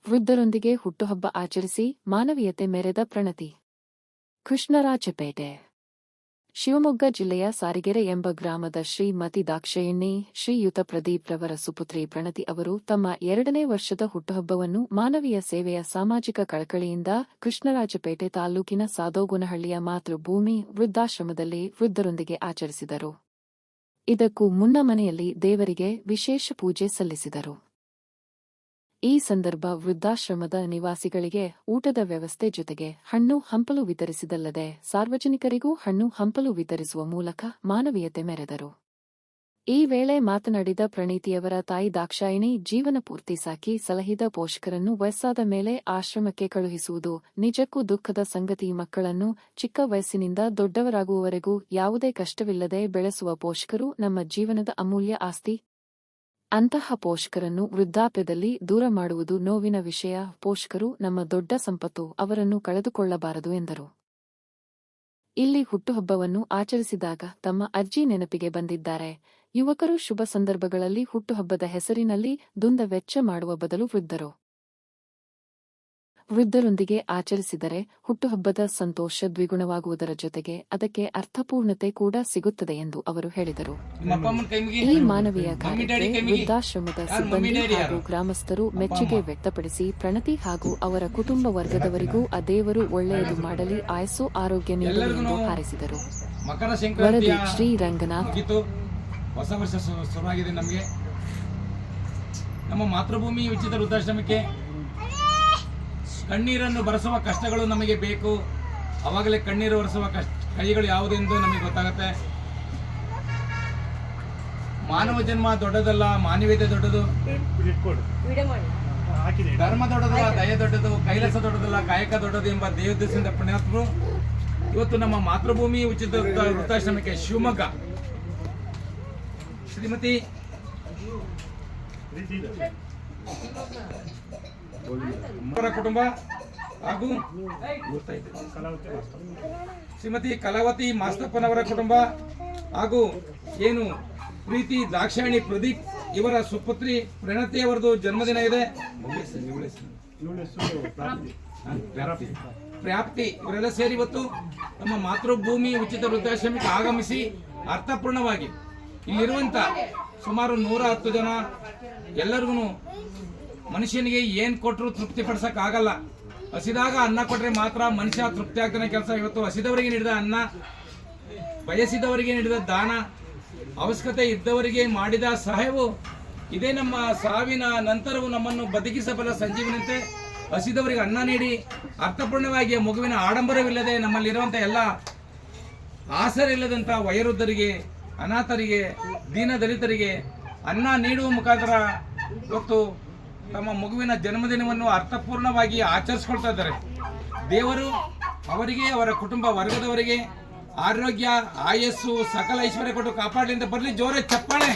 ವೃದ್ಧರೊಂದಿಗೆ ಹುಟ್ಟುಹಬ್ಬ ಆಚರಿಸಿ ಮಾನವೀಯತೆ ಮೆರೆದ ಪ್ರಣತಿ. ಕೃಷ್ಣರಾಜಪೇಟೆ. ಶಿವಮೊಗ್ಗ ಜಿಲ್ಲೆಯ ಸಾರಿಗೆರೆ ಎಂಬ ಗ್ರಾಮದ ಶ್ರೀಮತಿ ದಾಕ್ಷಾಯಿಣಿ ಶ್ರೀಯುತ ಪ್ರದೀಪ್ ರವರ ಸುಪುತ್ರಿ ಪ್ರಣತಿ ಅವರು ತಮ್ಮ 2ನೇ ವರ್ಷದ ಹುಟ್ಟುಹಬ್ಬವನ್ನು ಮಾನವೀಯ ಸೇವೆಯ ಸಾಮಾಜಿಕ ಕಳಕಳಿಯಿಂದ ಕೃಷ್ಣರಾಜಪೇಟೆ ತಾಲೂಕಿನ ಸಾದೋಗುನಹಳ್ಳಿಯ ಮಾತೃಭೂಮಿ ವೃದ್ಧಾಶ್ರಮದಲ್ಲಿ ವೃದ್ಧರೊಂದಿಗೆ ಆಚರಿಸಿದರು. ಇದಕ್ಕೂ ಮುನ್ನ ಮನೆಯಲ್ಲಿ ದೇವರಿಗೆ ವಿಶೇಷ ಪೂಜೆ ಸಲ್ಲಿಸಿದರು. ಈ ಸಂದರ್ಭ ವೃದ್ಧಾಶ್ರಮದ ನಿವಾಸಿಗಳಿಗೆ ಊಟದ ವ್ಯವಸ್ಥೆ ಜೊತೆಗೆ ಹಣ್ಣು ಹಂಪಲು ವಿತರಿಸಿದಲ್ಲದೆ ಸಾರ್ವಜನಿಕರಿಗೂ ಹಣ್ಣು ಹಂಪಲು ವಿತರಿಸುವ ಮೂಲಕ ಮಾನವೀಯತೆ ಮೆರೆದರು. ಈ ವೇಳೆ ಮಾತನಾಡಿದ ಪ್ರಣೀತಿಯವರ ತಾಯಿ ದಾಕ್ಷಾಯಿಣಿ ಜೀವನ ಪೂರ್ತಿ ಸಾಕಿ ಸಲಹಿದ ಪೋಷಕರನ್ನು ವಯಸ್ಸಾದ ಮೇಲೆ ಆಶ್ರಮಕ್ಕೆ ಕಳುಹಿಸುವುದು ನಿಜಕ್ಕೂ ದುಃಖದ ಸಂಗತಿ. ಮಕ್ಕಳನ್ನು ಚಿಕ್ಕ ವಯಸ್ಸಿನಿಂದ ದೊಡ್ಡವರಾಗುವವರೆಗೂ ಯಾವುದೇ ಕಷ್ಟವಿಲ್ಲದೆ ಬೆಳೆಸುವ ಪೋಷಕರು ನಮ್ಮ ಜೀವನದ ಅಮೂಲ್ಯ ಆಸ್ತಿ. ಅಂತಹ ಪೋಷಕರನ್ನು ವೃದ್ಧಾಪ್ಯದಲ್ಲಿ ದೂರ ಮಾಡುವುದು ನೋವಿನ ವಿಷಯ. ಪೋಷಕರು ನಮ್ಮ ದೊಡ್ಡ ಸಂಪತ್ತು, ಅವರನ್ನು ಕಳೆದುಕೊಳ್ಳಬಾರದು ಎಂದರು. ಇಲ್ಲಿ ಹುಟ್ಟುಹಬ್ಬವನ್ನು ಆಚರಿಸಿದಾಗ ತಮ್ಮ ಅಜ್ಜಿ ನೆನಪಿಗೆ ಬಂದಿದ್ದಾರೆ. ಯುವಕರು ಶುಭ ಸಂದರ್ಭಗಳಲ್ಲಿ ಹುಟ್ಟುಹಬ್ಬದ ಹೆಸರಿನಲ್ಲಿ ದುಂದುವೆಚ್ಚ ಮಾಡುವ ಬದಲು ವೃದ್ಧರೊಂದಿಗೆ ಆಚರಿಸಿದರೆ ಹುಟ್ಟುಹಬ್ಬದ ಸಂತೋಷ ದ್ವಿಗುಣವಾಗುವುದರ ಜೊತೆಗೆ ಅದಕ್ಕೆ ಅರ್ಥಪೂರ್ಣತೆ ಕೂಡ ಸಿಗುತ್ತದೆ ಎಂದು ಅವರು ಹೇಳಿದರು. ಈ ಮಾನವೀಯ ಕಾರ್ಯಕ್ಕೆ ವೃದ್ಧಾಶ್ರಮದ ಸಿಬ್ಬಂದಿ ಹಾಗೂ ಗ್ರಾಮಸ್ಥರು ಮೆಚ್ಚುಗೆ ವ್ಯಕ್ತಪಡಿಸಿ ಪ್ರಣತಿ ಹಾಗೂ ಅವರ ಕುಟುಂಬ ವರ್ಗದವರಿಗೂ ಆ ದೇವರು ಒಳ್ಳೆಯದು ಮಾಡಲಿ, ಆಯಸ್ಸು ಆರೋಗ್ಯ ನೀಡಲಿ ಎಂದು ಹಾರೈಸಿದರು. ವರದಿ ಶ್ರೀ ರಂಗನಾಥ್. ಹೊಸ ವರ್ಷ ಶುರುವಾಗಿದೆ. ನಮಗೆ ನಮ್ಮ ಮಾತೃಭೂಮಿ ಉಚಿತ ವೃದ್ಧಾಶ್ರಮಕ್ಕೆ ಕಣ್ಣೀರನ್ನು ಬರೆಸುವ ಕಷ್ಟಗಳು ನಮಗೆ ಬೇಕು. ಅವಾಗಲೇ ಕಣ್ಣೀರು ಬರೆಸುವ ಕೈಗಳು ಯಾವುದೆಂದು ನಮಗೆ ಗೊತ್ತಾಗುತ್ತೆ. ಮಾನವ ಜನ್ಮ ದೊಡ್ಡದಲ್ಲ, ಮಾನವೀಯತೆ ದೊಡ್ಡದು, ಧರ್ಮ ದೊಡ್ಡದಲ್ಲ, ದಯೆ ದೊಡ್ಡದು, ಕೈಲಾಸ ದೊಡ್ಡದಲ್ಲ, ಕಾಯಕ ದೊಡ್ಡದು ಎಂಬ ದೇವೋದ್ದೇಶದಿಂದ ಪುಣ್ಯಾತ್ಮರು ಇವತ್ತು ನಮ್ಮ ಮಾತೃಭೂಮಿ ಉಚಿತ ವೃದ್ಧಾಶ್ರಮಕ್ಕೆ ಶಿವಮೊಗ್ಗ ಶ್ರೀಮತಿ ಅವರ ಕುಟುಂಬ ಹಾಗೂ ಶ್ರೀಮತಿ ಕಲಾವತಿ ಮಾಸ್ತಪ್ಪನವರ ಕುಟುಂಬ ಹಾಗೂ ಏನು ಪ್ರೀತಿ ದಾಕ್ಷಾಯಿಣಿ ಪ್ರದೀಪ್ ಇವರ ಸುಪುತ್ರಿ ಪ್ರಣತಿಯವರದು ಜನ್ಮದಿನ ಇದೆ. ಪ್ರಾಪ್ತಿ ಇವರೆಲ್ಲ ಸೇರಿ ಇವತ್ತು ನಮ್ಮ ಮಾತೃಭೂಮಿ ಉಚಿತ ವೃದ್ಧಾಶ್ರಮಕ್ಕೆ ಆಗಮಿಸಿ ಅರ್ಥಪೂರ್ಣವಾಗಿ ಇಲ್ಲಿರುವಂತ ಸುಮಾರು 110 ಜನ ಎಲ್ಲರಿಗೂ ಮನುಷ್ಯನಿಗೆ ಏನು ಕೊಟ್ಟರು ತೃಪ್ತಿ ಪಡಿಸಕ್ ಆಗಲ್ಲ. ಹಸಿದಾಗ ಅನ್ನ ಕೊಟ್ರೆ ಮಾತ್ರ ಮನುಷ್ಯ ತೃಪ್ತಿ ಆಗ್ತಾನೆ ಕೆಲಸ. ಇವತ್ತು ಹಸಿದವರಿಗೆ ನೀಡಿದ ಅನ್ನ, ಬಯಸಿದವರಿಗೆ ನೀಡಿದ ದಾನ, ಅವಶ್ಯಕತೆ ಇದ್ದವರಿಗೆ ಮಾಡಿದ ಸಹಾಯವು ಇದೇ ನಮ್ಮ ಸಾವಿನ ನಂತರವೂ ನಮ್ಮನ್ನು ಬದುಕಿಸಬಲ್ಲ ಸಂಜೀವನಂತೆ. ಹಸಿದವರಿಗೆ ಅನ್ನ ನೀಡಿ ಅರ್ಥಪೂರ್ಣವಾಗಿ ಮಗುವಿನ ಆಡಂಬರವಿಲ್ಲದೆ ನಮ್ಮಲ್ಲಿರುವಂಥ ಎಲ್ಲ ಆಸರಿಲ್ಲದಂಥ ವಯೋವೃದ್ಧರಿಗೆ, ಅನಾಥರಿಗೆ, ದೀನದಲಿತರಿಗೆ ಅನ್ನ ನೀಡುವ ಮುಖಾಂತರ ಇವತ್ತು ತಮ್ಮ ಮಗುವಿನ ಜನ್ಮದಿನವನ್ನು ಅರ್ಥಪೂರ್ಣವಾಗಿ ಆಚರಿಸ್ಕೊಳ್ತಾ ಇದ್ದಾರೆ. ದೇವರು ಅವರಿಗೆ, ಅವರ ಕುಟುಂಬ ವರ್ಗದವರಿಗೆ ಆರೋಗ್ಯ, ಆಯಸ್ಸು, ಸಕಲ ಐಶ್ವರ್ಯ ಕೊಟ್ಟು ಕಾಪಾಡಲಿ ಅಂತ ಬರಲಿ. ಜೋರ ಚಪ್ಪಾಳೆ.